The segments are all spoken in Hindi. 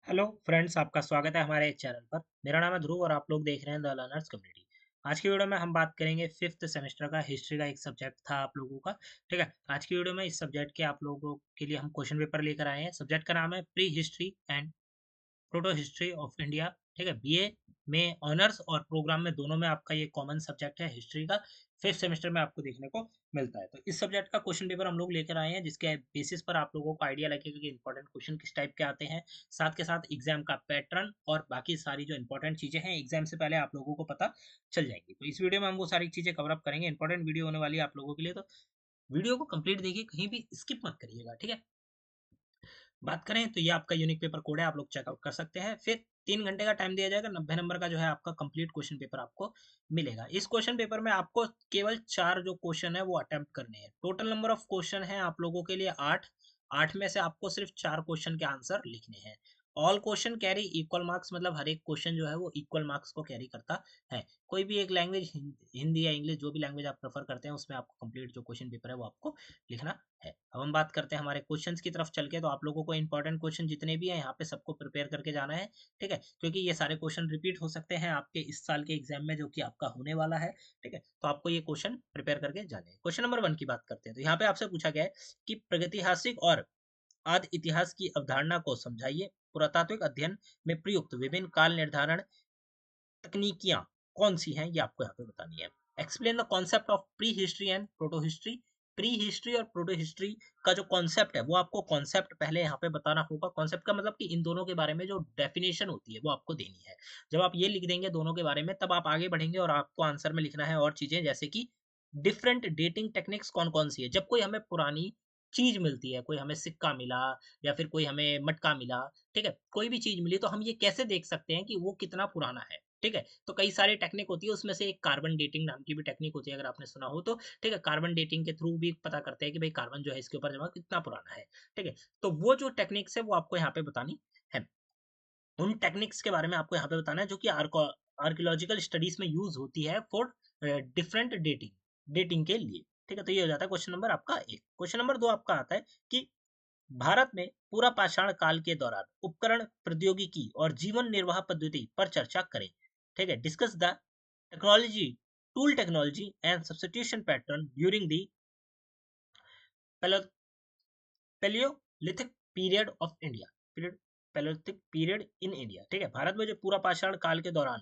हेलो फ्रेंड्स, आपका स्वागत है हमारे चैनल पर। मेरा नाम है ध्रुव और आप लोग देख रहे हैं द लर्नर्स कम्युनिटी। आज की वीडियो में हम बात करेंगे फिफ्थ सेमेस्टर का हिस्ट्री का एक सब्जेक्ट था आप लोगों का। ठीक है, आज की वीडियो में इस सब्जेक्ट के आप लोगों के लिए हम क्वेश्चन पेपर लेकर आए हैं। सब्जेक्ट का नाम है pre history and proto history of India. ठीक है, बीए में ऑनर्स और प्रोग्राम में दोनों में आपका ये कॉमन सब्जेक्ट है हिस्ट्री का। फिफ्थ सेमेस्टर में आपको देखने को मिलता है। तो इस सब्जेक्ट का क्वेश्चन पेपर हम लोग लेकर आए हैं, जिसके बेसिस पर आप लोगों को आइडिया लगेगा कि इंपॉर्टेंट क्वेश्चन किस टाइप के आते हैं। साथ के साथ एग्जाम का पैटर्न और बाकी सारी जो इंपॉर्टेंट चीजें हैं एग्जाम से पहले आप लोगों को पता चल जाएंगी। तो इस वीडियो में हम वो सारी चीजें कवर अप करेंगे। इंपॉर्टेंट वीडियो होने वाली है आप लोगों के लिए, तो वीडियो को कंप्लीट देखिए, कहीं भी स्किप मत करिएगा। ठीक है, बात करें तो ये आपका यूनिक पेपर कोड है, आप लोग चेकआउट कर सकते हैं। फिर 3 घंटे का टाइम दिया जाएगा, 90 नंबर का जो है आपका कंप्लीट क्वेश्चन पेपर आपको मिलेगा। इस क्वेश्चन पेपर में आपको केवल 4 जो क्वेश्चन है वो अटेम्प्ट करने हैं। टोटल नंबर ऑफ क्वेश्चन है आप लोगों के लिए 8। 8 में से आपको सिर्फ 4 क्वेश्चन के आंसर लिखने हैं। All question carry equal marks, मतलब हर एक क्वेश्चन जो है वो इक्वल मार्क्स को कैरी करता है। कोई भी एक लैंग्वेज, हिंदी या इंग्लिश, जो भी लैंग्वेज आप प्रेफर करते हैं, उसमें आपको कंप्लीट जो क्वेश्चन पेपर है वो आपको लिखना है। अब हम बात करते हैं हमारे क्वेश्चंस की तरफ चल के। तो आप लोगों को इंपॉर्टेंट क्वेश्चन जितने भी हैं यहाँ पे सबको प्रिपेयर करके जाना है। ठीक है, क्योंकि ये सारे क्वेश्चन रिपीट हो सकते हैं आपके इस साल के एग्जाम में, जो कि आपका होने वाला है। ठीक है, तो आपको ये क्वेश्चन प्रिपेयर करके जाने हैं। क्वेश्चन नंबर 1 की बात करते हैं। तो यहाँ पे आपसे पूछा गया है कि प्रागैतिहासिक और आदि इतिहास की अवधारणा को समझाइए। पुरातात्विक अध्ययन में प्रयुक्त विभिन्न काल निर्धारण तकनीकियां कौन सी हैं, ये आपको यहाँ पे बतानी है। Explain the concept of pre history and proto history. Pre history और प्रोटो हिस्ट्री का जो कॉन्सेप्ट है वो आपको कॉन्सेप्ट पहले यहाँ पे बताना होगा। कॉन्सेप्ट का मतलब कि इन दोनों के बारे में जो डेफिनेशन होती है वो आपको देनी है। जब आप ये लिख देंगे दोनों के बारे में, तब आप आगे बढ़ेंगे और आपको आंसर में लिखना है और चीजें, जैसे कि डिफरेंट डेटिंग टेक्निक्स कौन कौन सी है। जब कोई हमें पुरानी चीज मिलती है, कोई हमें सिक्का मिला या फिर कोई हमें मटका मिला, ठीक है, कोई भी चीज मिली, तो हम ये कैसे देख सकते हैं कि वो कितना पुराना है। ठीक है, तो कई सारी टेक्निक होती है, उसमें से एक कार्बन डेटिंग नाम की भी टेक्निक होती है, अगर आपने सुना हो तो। ठीक है, कार्बन डेटिंग के थ्रू भी पता करते हैं कि भाई कार्बन जो है इसके ऊपर जमा कितना पुराना है। ठीक है, तो वो जो टेक्निक्स है वो आपको यहाँ पे बतानी है। उन टेक्निक्स के बारे में आपको यहाँ पे बताना है जो कि आर्कियोलॉजिकल स्टडीज में यूज होती है फॉर डिफरेंट डेटिंग डेटिंग के लिए। ठीक है, तो ये हो जाता है क्वेश्चन नंबर आपका 1। क्वेश्चन नंबर 2 आपका आता है कि भारत में पूरा पाषाण काल के दौरान उपकरण, प्रौद्योगिकी और जीवन निर्वाह पद्धति पर चर्चा करें। ठीक है, discuss the technology, tool technology and substitution pattern during the Palaeolithic period of India. Period, Palaeolithic period in India. ठीक है, भारत में जो पूरा पाषाण काल के दौरान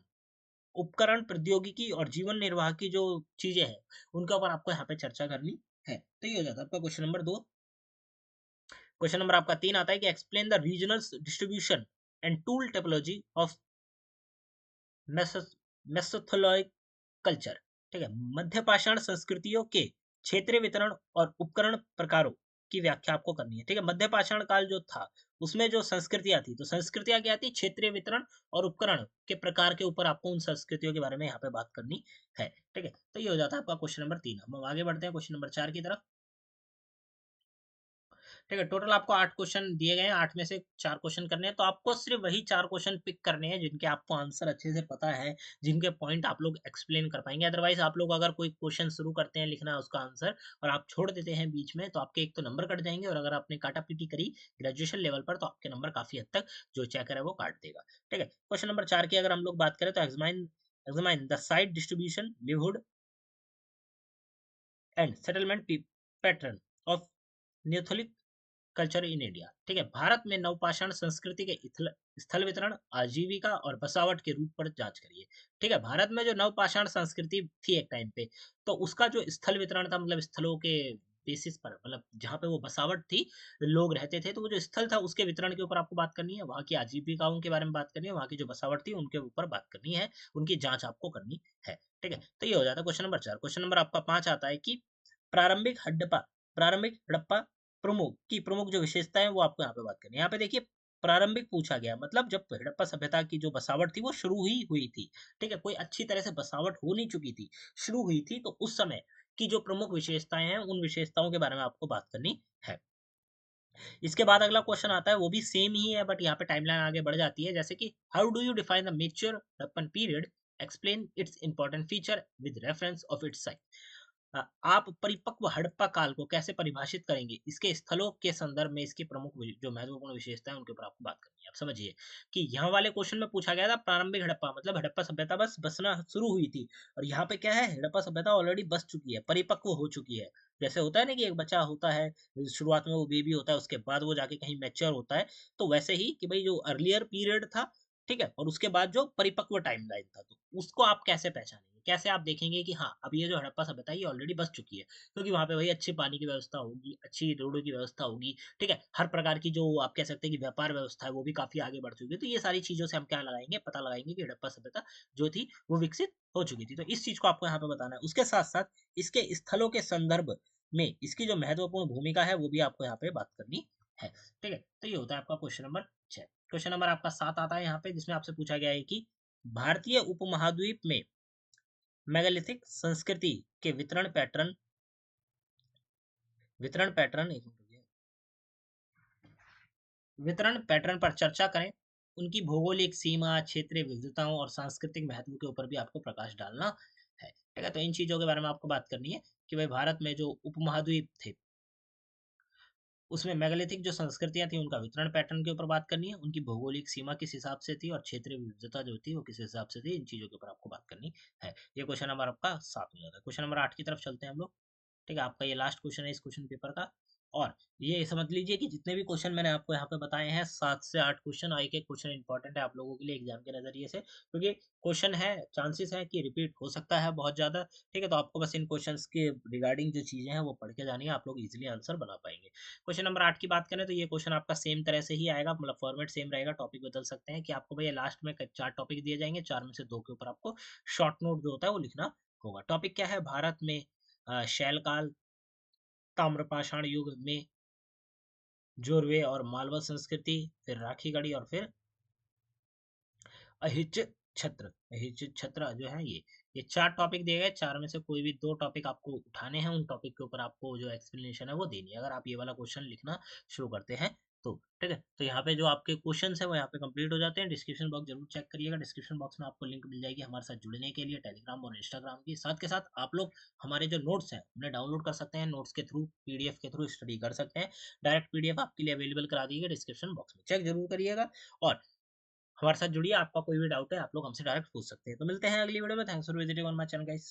उपकरण, प्रौद्योगिकी और जीवन निर्वाह की जो चीजें हैं उनके ऊपर आपको यहाँ पे चर्चा करनी है। तो ये हो जाता है आपका क्वेश्चन नंबर 2। क्वेश्चन नंबर आपका 3 आता है कि explain the regional distribution and tool technology of mesolithic culture. ठीक है, मध्य पाषाण संस्कृतियों के क्षेत्रीय वितरण और उपकरण प्रकारों की व्याख्या आपको करनी है। ठीक है, मध्य पाषाण काल जो था उसमें जो संस्कृतियां थी, तो संस्कृतियां क्या थी, क्षेत्रीय वितरण और उपकरण के प्रकार के ऊपर आपको उन संस्कृतियों के बारे में यहाँ पे बात करनी है। ठीक है, तो ये हो जाता है आपका क्वेश्चन नंबर 3। हम आगे बढ़ते हैं क्वेश्चन नंबर 4 की तरफ। ठीक है, टोटल आपको 8 क्वेश्चन दिए गए हैं, 8 में से 4 क्वेश्चन करने हैं। तो आपको सिर्फ वही 4 क्वेश्चन पिक करने हैं जिनके आपको आंसर अच्छे से पता है, जिनके पॉइंट आप लोग एक्सप्लेन कर पाएंगे। अदरवाइज आप लोग अगर कोई क्वेश्चन शुरू करते हैं लिखना उसका आंसर और आप छोड़ देते हैं बीच में, तो आपके एक तो नंबर कट जाएंगे, और अगर आपने काटा पीटी करी ग्रेजुएशन लेवल पर तो आपके नंबर काफी हद तक जो चेकर है वो काट देगा। ठीक है, क्वेश्चन नंबर 4 की अगर हम लोग बात करें तो examine the site distribution, livelihood and settlement pattern of neolithic culture in India. ठीक है, भारत में नवपाषाण संस्कृति के स्थल वितरण, आजीविका और बसावट के रूप पर जांच करिए। ठीक है, भारत में जो नवपाषाण संस्कृति थी एक टाइम पे, तो उसका जो स्थल वितरण था, मतलब स्थलों के बेसिस पर, मतलब जहाँ पे वो बसावट थी, लोग रहते थे, तो वो जो स्थल था उसके वितरण के ऊपर आपको बात करनी है। वहाँ की आजीविकाओं के बारे में बात करनी है, वहाँ की जो बसावट थी उनके ऊपर बात करनी है, उनकी जांच आपको करनी है। ठीक है, तो ये हो जाता है क्वेश्चन नंबर 4। क्वेश्चन नंबर आपका 5 आता है कि प्रारंभिक हड़प्पा प्रमुख की प्रमुख जो विशेषताएं हैं वो आपको यहाँ पे बात करनी है। यहाँ पे देखिए, प्रारंभिक पूछा गया, मतलब जब हड़प्पा सभ्यता की जो बसावट थी वो शुरू ही हुई थी। ठीक है, कोई अच्छी तरह से बसावट हो नहीं चुकी थी, शुरू हुई थी, तो उस समय की जो प्रमुख विशेषताएं हैं उन विशेषताओं के बारे में आपको बात करनी है। इसके बाद अगला क्वेश्चन आता है, वो भी सेम ही है बट यहाँ पे टाइमलाइन आगे बढ़ जाती है। जैसे कि how do you define the mature Harappan period, explain it's important feature with reference of its site. आप परिपक्व हड़प्पा काल को कैसे परिभाषित करेंगे? इसके स्थलों के संदर्भ में इसकी प्रमुख जो महत्वपूर्ण विशेषताएँ हैं, उनके ऊपर आपको बात करनी है। आप समझिए कि यहाँ वाले क्वेश्चन में पूछा गया था प्रारंभिक हड़प्पा मतलब हड़प्पा सभ्यता बस बसना शुरू हुई थी और यहाँ पे क्या है हड़प्पा सभ्यता ऑलरेडी बस चुकी है, परिपक्व हो चुकी है। जैसे होता है ना कि एक बच्चा होता है, शुरुआत में वो बेबी होता है, उसके बाद वो जाके कहीं मैच्योर होता है, तो वैसे ही कि भई जो अर्लियर पीरियड था, ठीक है? और उसके बाद जो परिपक्व टाइमलाइन था, तो उसको आप कैसे पहचानेंगे? कैसे आप देखेंगे कि हाँ, अब ये जो हड़प्पा सभ्यता है ये ऑलरेडी बस चुकी है। क्योंकि वहाँ पे वही अच्छी पानी की व्यवस्था होगी, अच्छी रोडों की व्यवस्था होगी, ठीक है? हर प्रकार की जो आप कह सकते हैं कि व्यापार व्यवस्था है वो भी काफ़ी आगे बढ़ चुकी है। तो ये सारी चीज़ों से हम क्या लगाएँगे, पता लगाएँगे कि हड़प्पा सभ्यता जो थी वो विकसित हो चुकी थी। तो इस चीज़ को आपको यहाँ पे बताना है। उसके साथ-साथ इसके स्थलों के संदर्भ में इसकी जो महत्वपूर्ण भूमिका है वो भी आपको यहाँ पे बात करनी है। ठीक है? तो ये होता है आपका क्वेश्चन नंबर 6। क्वेश्चन नंबर आपका 7 आता है यहाँ पे जिसमें आपसे पूछा गया है कि भारतीय उपमहाद्वीप में मेगालिथिक संस्कृति के वितरण पैटर्न एक मिनट रुकिए, वितरण पैटर्न पर चर्चा करें। उनकी भौगोलिक सीमा, क्षेत्रीय विविधताओं और सांस्कृतिक महत्व के ऊपर भी आपको प्रकाश डालना है। ठीक है? तो इन चीज़ों के बारे में आपको बात करनी है कि भाई भारत में जो उपमहाद्वीप थे, उसमें मेगालिथिक जो संस्कृतियाँ थी, उनका वितरण पैटर्न के ऊपर बात करनी है, उनकी भौगोलिक सीमा किस हिसाब से थी और क्षेत्रीय विविधता जो थी, वो किस हिसाब से थी, इन चीज़ों के ऊपर आपको बात करनी है। ये क्वेश्चन नंबर आपका 7 में आता है। क्वेश्चन नंबर 8 की तरफ चलते हैं हम लोग। ठीक है? आपका ये लास्ट क्वेश्चन है इस क्वेश्चन पेपर का और ये समझ लीजिए कि जितने भी क्वेश्चन मैंने आपको यहाँ पे बताए हैं 7 से 8 क्वेश्चन और एक-एक क्वेश्चन इंपॉर्टेंट है आप लोगों के लिए एग्जाम के नज़रिए से क्योंकि क्वेश्चन है, चांसेस है कि रिपीट हो सकता है बहुत ज़्यादा, ठीक है? तो आपको बस इन क्वेश्चंस के रिगार्डिंग जो चीज़ें हैं वो पढ़ के जानी है, आप लोग ईज़िली आंसर बना पाएँगे। क्वेश्चन नंबर 8 की बात करें तो ये क्वेश्चन आपका सेम तरह से ही आएगा मतलब फॉर्मेट सेम रहेगा, टॉपिक बदल सकते हैं कि आपको भैया लास्ट में क 4 टॉपिक दिए जाएँगे, 4 में से 2 के ऊपर आपको शॉर्ट नोट जो होता है वो लिखना होगा। टॉपिक क्या है? भारत में शैल काल, ताम्रपाषाण युग में जोरवे और मालवा संस्कृति, फिर राखी गढ़ी और फिर अहिच्य छत्र। अहिच्य छत्र जो है ये 4 टॉपिक दिए गए, 4 में से कोई भी 2 टॉपिक आपको उठाने हैं, उन टॉपिक के ऊपर आपको जो एक्सप्लेनेशन है वो देनी है। अगर आप ये वाला क्वेश्चन लिखना शुरू करते हैं तो, ठीक है? तो यहाँ पे जो आपके क्वेश्चंस हैं वो यहाँ पे कंप्लीट हो जाते हैं। डिस्क्रिप्शन बॉक्स ज़रूर चेक करिएगा, डिस्क्रिप्शन बॉक्स में आपको लिंक मिल जाएगी हमारे साथ जुड़ने के लिए टेलीग्राम और इंस्टाग्राम की। साथ के साथ आप लोग हमारे जो नोट्स हैं, उन्हें डाउनलोड कर सकते हैं, नोट्स के थ्रू, पीडीएफ के थ्रू स्टडी कर सकते हैं। डायरेक्ट पीडीएफ आपके लिए अवेलेबल करा दी गई डिस्क्रिप्शन बॉक्स में, चेक ज़रूर करिएगा और हमारे साथ जुड़िए, आपका कोई भी डाउट है आप लोग हमसे डायरेक्ट पूछ सकते हैं। तो मिलते हैं अगली वीडियो में। Thanks for visiting on my channel guys.